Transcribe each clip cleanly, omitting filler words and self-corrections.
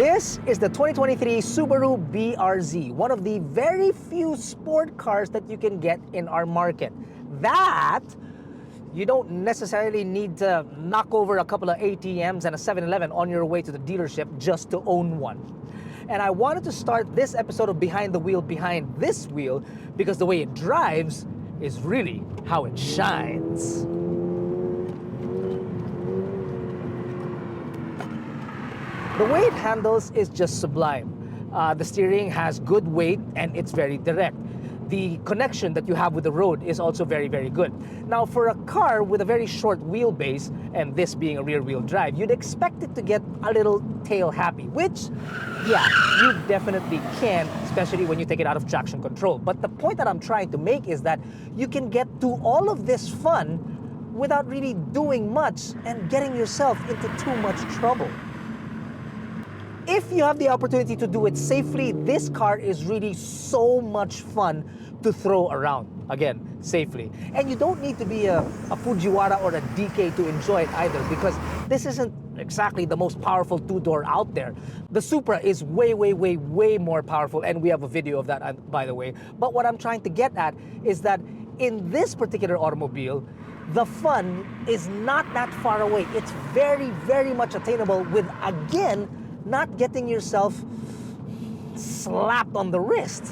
This is the 2023 Subaru BRZ, one of the very few sport cars that you can get in our market. That you don't necessarily need to knock over a couple of ATMs and a 7-Eleven on your way to the dealership just to own one. And I wanted to start this episode of Behind the Wheel behind this wheel because the way it drives is really how it shines. The way it handles is just sublime. The steering has good weight and it's very direct. The connection that you have with the road is also very, very good. Now, for a car with a very short wheelbase, and this being a rear-wheel drive, you'd expect it to get a little tail-happy, which, yeah, you definitely can, especially when you take it out of traction control. But the point that I'm trying to make is that you can get to all of this fun without really doing much and getting yourself into too much trouble. If you have the opportunity to do it safely, this car is really so much fun to throw around. Again, safely. And you don't need to be a Fujiwara or a DK to enjoy it either, because this isn't exactly the most powerful two-door out there. The Supra is way, way, way, way more powerful, and we have a video of that, by the way. But what I'm trying to get at is that in this particular automobile, the fun is not that far away. It's very, very much attainable with, again, not getting yourself slapped on the wrist.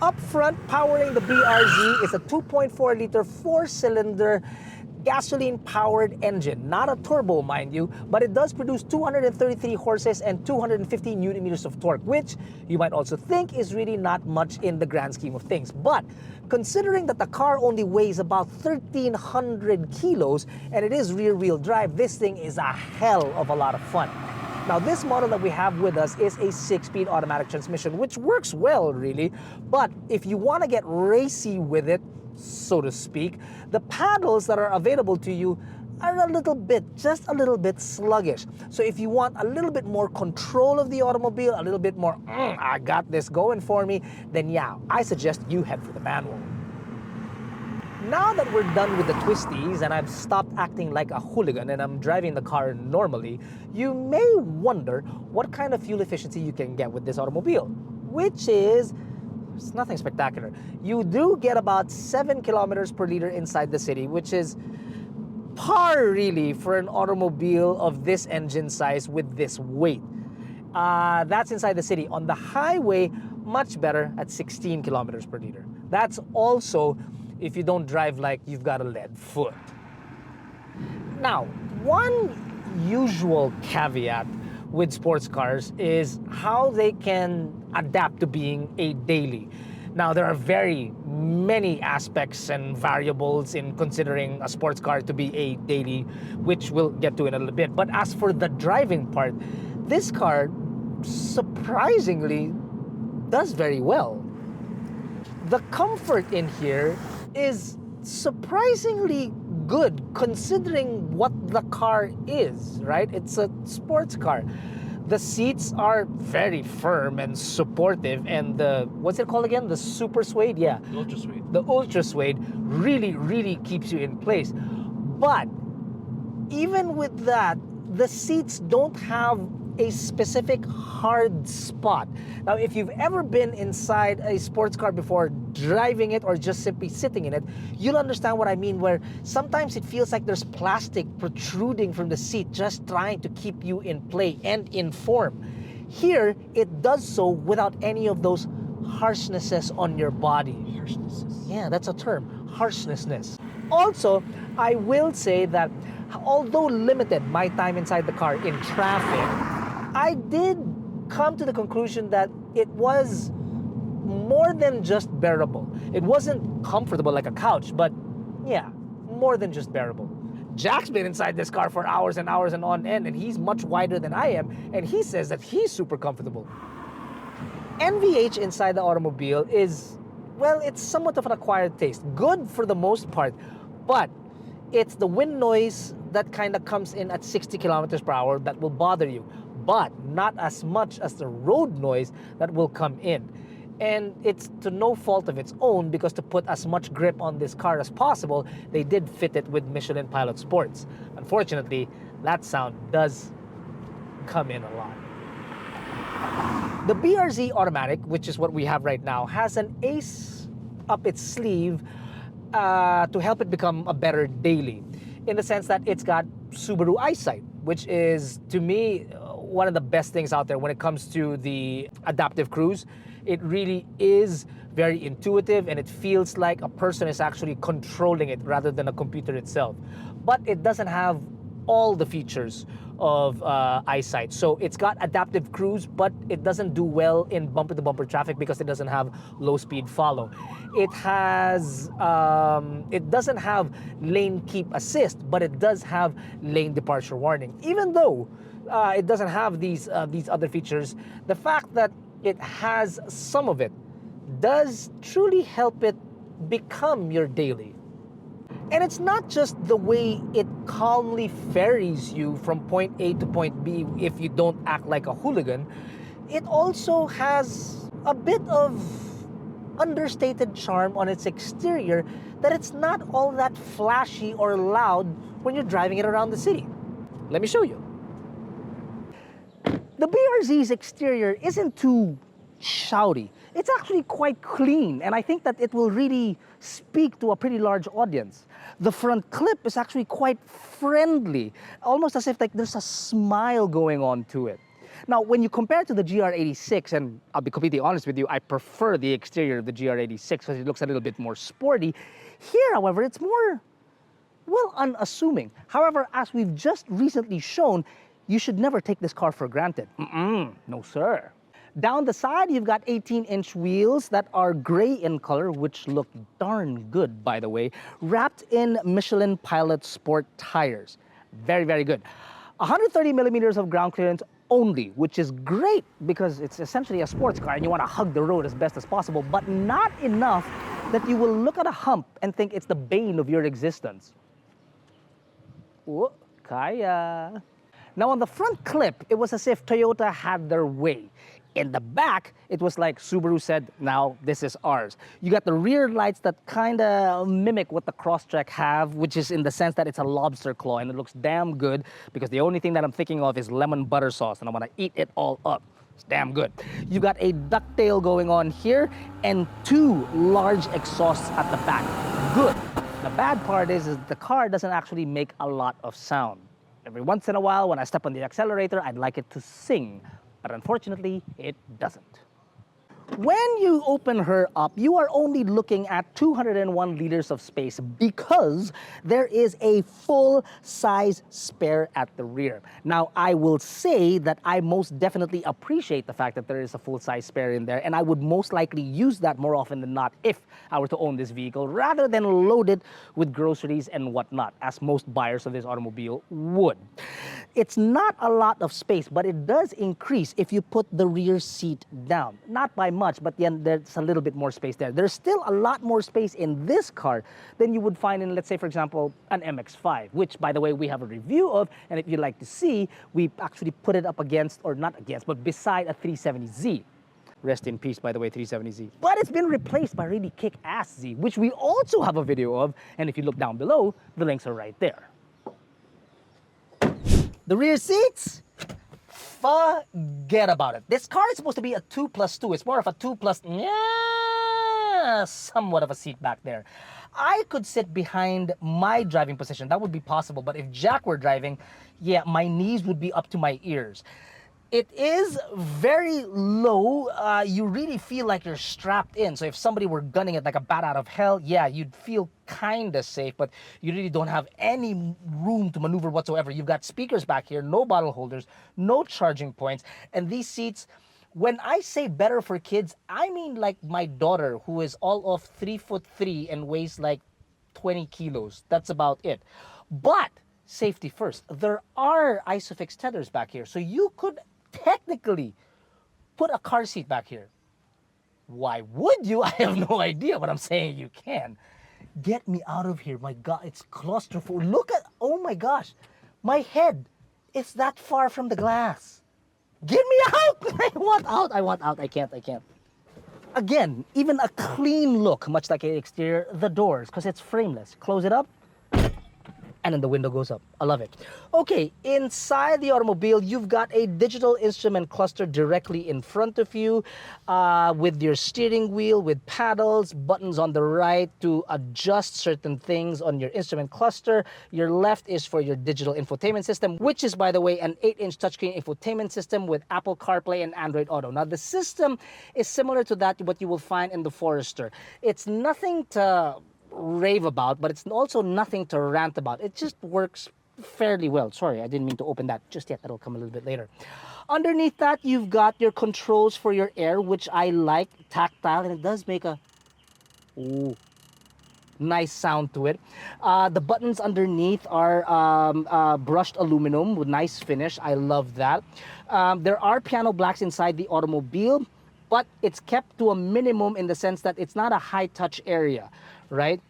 Up front, powering the BRZ is a 2.4-liter four-cylinder gasoline-powered engine. Not a turbo, mind you, but it does produce 233 horses and 250 newton-meters of torque, which you might also think is really not much in the grand scheme of things. But considering that the car only weighs about 1,300 kilos and it is rear-wheel drive, this thing is a hell of a lot of fun. Now, this model that we have with us is a 6-speed automatic transmission, which works well, really. But if you want to get racy with it, so to speak, the paddles that are available to you are a little bit, just a little bit sluggish. So if you want a little bit more control of the automobile, a little bit more, I got this going for me, then yeah, I suggest you head for the manual. Now that we're done with the twisties and I've stopped acting like a hooligan and I'm driving the car normally, you may wonder what kind of fuel efficiency you can get with this automobile, which is it's nothing spectacular. You do get about 7 kilometers per liter inside the city, which is par really for an automobile of this engine size with this weight. That's inside the city. On the highway, much better at 16 kilometers per liter. That's also if you don't drive like you've got a lead foot. Now, one usual caveat with sports cars is how they can adapt to being a daily. Now, there are very many aspects and variables in considering a sports car to be a daily, which we'll get to in a little bit. But as for the driving part, this car surprisingly does very well. The comfort in here is surprisingly good considering what the car is, right? It's a sports car. The seats are very firm and supportive, and the, what's it called again? The super suede? Yeah. The ultra suede. The ultra suede really, really keeps you in place. But even with that, the seats don't have a specific hard spot. Now, if you've ever been inside a sports car before, driving it or just simply sitting in it, you'll understand what I mean, where sometimes it feels like there's plastic protruding from the seat just trying to keep you in play and in form. Here, it does so without any of those harshnesses on your body. Harshnesses. Yeah, that's a term, harshness. Also, I will say that although limited my time inside the car in traffic, I did come to the conclusion that it was more than just bearable. It wasn't comfortable like a couch, but yeah, more than just bearable. Jack's been inside this car for hours and hours and on end, and he's much wider than I am, and he says that he's super comfortable. NVH inside the automobile is, well, it's somewhat of an acquired taste. Good for the most part, but it's the wind noise that kind of comes in at 60 kilometers per hour that will bother you, but not as much as the road noise that will come in. And it's to no fault of its own, because to put as much grip on this car as possible, they did fit it with Michelin Pilot Sports. Unfortunately, that sound does come in a lot. The BRZ Automatic, which is what we have right now, has an ace up its sleeve to help it become a better daily, in the sense that it's got Subaru EyeSight, which is, to me, one of the best things out there when it comes to the adaptive cruise. It really is very intuitive, and it feels like a person is actually controlling it rather than a computer itself. But it doesn't have all the features of EyeSight. So it's got adaptive cruise, but it doesn't do well in bumper-to-bumper traffic because it doesn't have low-speed follow. It has, it doesn't have lane keep assist, but it does have lane departure warning. Even though it doesn't have these other features, the fact that it has some of it does truly help it become your daily. And it's not just the way it calmly ferries you from point A to point B if you don't act like a hooligan. It also has a bit of understated charm on its exterior, that it's not all that flashy or loud when you're driving it around the city. Let me show you. The BRZ's exterior isn't too shouty. It's actually quite clean, and I think that it will really speak to a pretty large audience. The front clip is actually quite friendly, almost as if like there's a smile going on to it. Now, when you compare to the GR86, and I'll be completely honest with you, I prefer the exterior of the GR86 because it looks a little bit more sporty. Here, however, it's more, well, unassuming. However, as we've just recently shown, you should never take this car for granted. No, sir. Down the side, you've got 18-inch wheels that are gray in color, which look darn good, by the way, wrapped in Michelin Pilot Sport tires. Very, very good. 130 millimeters of ground clearance only, which is great because it's essentially a sports car and you want to hug the road as best as possible, but not enough that you will look at a hump and think it's the bane of your existence. Oh, kaya. Now, on the front clip, it was as if Toyota had their way. In the back, it was like Subaru said, now this is ours. You got the rear lights that kind of mimic what the Crosstrek have, which is in the sense that it's a lobster claw, and it looks damn good because the only thing that I'm thinking of is lemon butter sauce, and I want to eat it all up. It's damn good. You got a ducktail going on here and two large exhausts at the back. Good. The bad part is the car doesn't actually make a lot of sound. Every once in a while, when I step on the accelerator, I'd like it to sing. But unfortunately, it doesn't. When you open her up, you are only looking at 201 liters of space because there is a full-size spare at the rear. Now, I will say that I most definitely appreciate the fact that there is a full-size spare in there, and I would most likely use that more often than not if I were to own this vehicle, rather than load it with groceries and whatnot, as most buyers of this automobile would. It's not a lot of space, but it does increase if you put the rear seat down. Not by much, but then there's a little bit more space there. There's still a lot more space in this car than you would find in, let's say, for example, an MX-5, which, by the way, we have a review of, and if you'd like to see, we actually put it up against, or not against, but beside a 370Z. Rest in peace, by the way, 370Z. But it's been replaced by a really kick-ass Z, which we also have a video of, and if you look down below, the links are right there. The rear seats? Forget about it. This car is supposed to be a 2+2. It's more of a 2+, yeah, somewhat of a seat back there. I could sit behind my driving position. That would be possible. But if Jack were driving, yeah, my knees would be up to my ears. It is very low. You really feel like you're strapped in. So if somebody were gunning it like a bat out of hell, yeah, you'd feel kind of safe, but you really don't have any room to maneuver whatsoever. You've got speakers back here, no bottle holders, no charging points. And these seats, when I say better for kids, I mean like my daughter, who is all of 3'3" and weighs like 20 kilos. That's about it. But safety first. There are ISOFIX tethers back here. So you could technically put a car seat back here. Why would you? I have no idea, but I'm saying you can. Get me out of here. My God, it's claustrophobic. Look at, oh my gosh, my head is that far from the glass. Get me out. I want out. I want out. I can't. Again, even a clean look, much like an exterior, the doors, because it's frameless. Close it up. and then the window goes up. I love it. Okay, inside the automobile, you've got a digital instrument cluster directly in front of you with your steering wheel, with paddles, buttons on the right to adjust certain things on your instrument cluster. Your left is for your digital infotainment system, which is, by the way, an 8-inch touchscreen infotainment system with Apple CarPlay and Android Auto. Now, the system is similar to that, what you will find in the Forester. It's nothing to rave about, but it's also nothing to rant about. It just works fairly well. Sorry, I didn't mean to open that just yet. That'll come a little bit later. Underneath that, you've got your controls for your air, which I like, tactile, and it does make a ooh, nice sound to it. The buttons underneath are brushed aluminum with nice finish. I love that. There are piano blacks inside the automobile, but it's kept to a minimum in the sense that it's not a high touch area, right?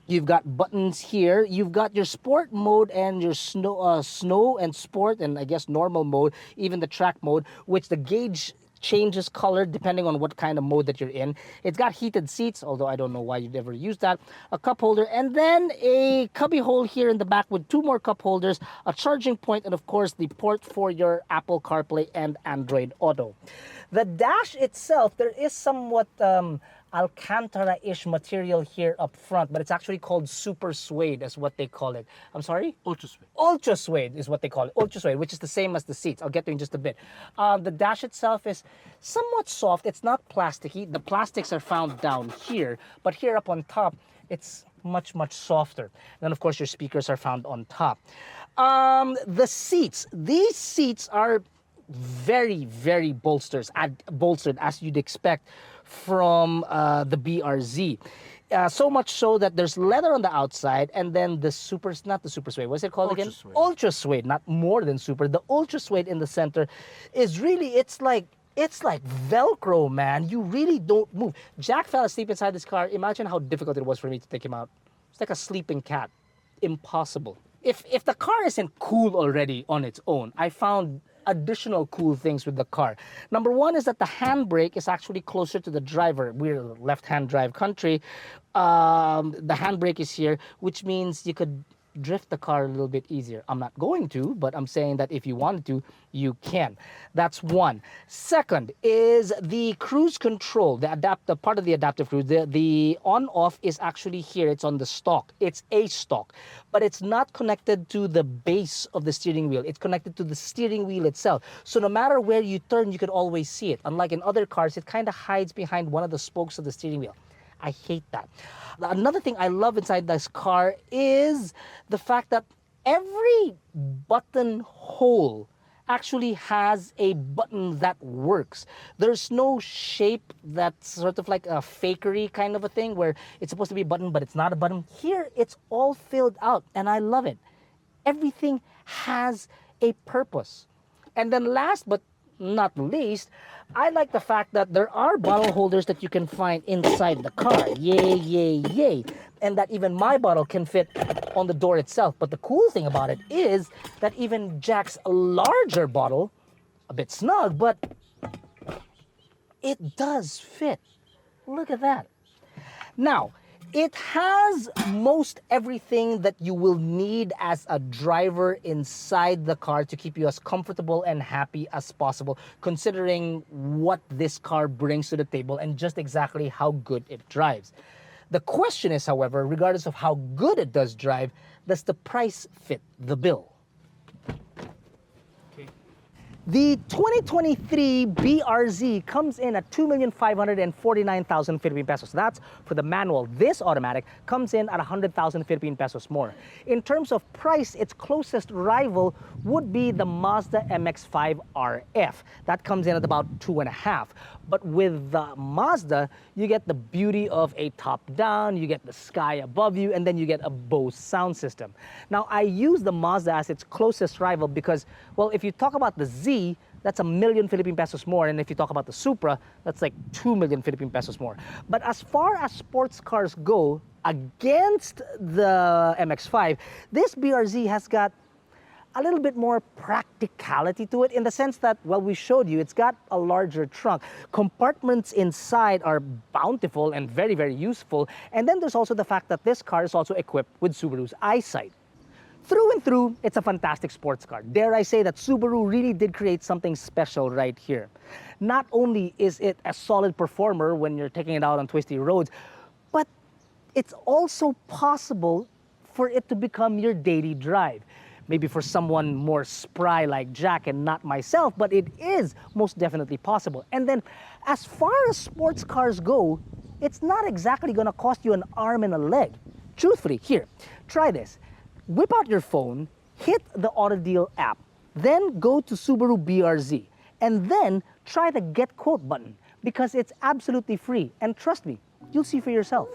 You've got buttons here. You've got your sport mode and your snow and sport, and I guess normal mode, even the track mode, which the gauge changes color depending on what kind of mode that you're in. It's got heated seats, although I don't know why you'd ever use that. A cup holder, and then a cubby hole here in the back with 2 more cup holders, a charging point, and of course the port for your Apple CarPlay and Android Auto. The dash itself, there is somewhat Alcantara-ish material here up front, but it's actually called super suede is what they call it. I'm sorry? Ultra suede. Ultra suede is what they call it. Ultra suede, which is the same as the seats. I'll get to in just a bit. The dash itself is somewhat soft. It's not plasticky. The plastics are found down here, but here up on top, it's much, much softer. And then, of course, your speakers are found on top. The seats. These seats are very, very bolstered as you'd expect from the BRZ. So much so that there's leather on the outside, and then the not the super suede, what's it called again? Suede. Ultra suede, not more than super. The ultra suede in the center is really, it's like Velcro, man. You really don't move. Jack fell asleep inside this car. Imagine how difficult it was for me to take him out. It's like a sleeping cat. Impossible. If the car isn't cool already on its own, I found additional cool things with the car. Number one is that the handbrake is actually closer to the driver. We're a left-hand drive country. The handbrake is here, which means you could drift the car a little bit easier. I'm not going to, but I'm saying that if you wanted to, you can. That's one. Second is the cruise control, the adaptive part of the adaptive cruise. The on-off is actually here. It's on the stalk. It's a stalk, but it's not connected to the base of the steering wheel. It's connected to the steering wheel itself. So no matter where you turn, you could always see it. Unlike in other cars, it kind of hides behind one of the spokes of the steering wheel. I hate that. Another thing I love inside this car is the fact that every button hole actually has a button that works. There's no shape that's sort of like a fakery kind of a thing where it's supposed to be a button, but it's not a button. Here, it's all filled out, and I love it. Everything has a purpose. And then last but not least, I like the fact that there are bottle holders that you can find inside the car. Yay, yay, yay. And that even my bottle can fit on the door itself. But the cool thing about it is that even Jack's larger bottle, a bit snug, but it does fit. Look at that. Now, it has most everything that you will need as a driver inside the car to keep you as comfortable and happy as possible, considering what this car brings to the table and just exactly how good it drives. The question is, however, regardless of how good it does drive, does the price fit the bill? The 2023 BRZ comes in at 2,549,000 Philippine pesos. That's for the manual. This automatic comes in at 100,000 Philippine pesos more. In terms of price, its closest rival would be the Mazda MX-5 RF. That comes in at about 2.5. But with the Mazda, you get the beauty of a top-down, you get the sky above you, and then you get a Bose sound system. Now, I use the Mazda as its closest rival because, well, if you talk about the Z, that's 1 million Philippine pesos more. And if you talk about the Supra, that's like 2 million Philippine pesos more. But as far as sports cars go, against the MX-5, this BRZ has got a little bit more practicality to it in the sense that, well, we showed you, it's got a larger trunk. Compartments inside are bountiful and very, very useful. And then there's also the fact that this car is also equipped with Subaru's EyeSight. Through and through, it's a fantastic sports car. Dare I say that Subaru really did create something special right here. Not only is it a solid performer when you're taking it out on twisty roads, but it's also possible for it to become your daily drive. Maybe for someone more spry like Jack and not myself, but it is most definitely possible. And then as far as sports cars go, it's not exactly gonna cost you an arm and a leg. Truthfully, here, try this. Whip out your phone, hit the AutoDeal app, then go to Subaru BRZ, and then try the Get Quote button because it's absolutely free. And trust me, you'll see for yourself.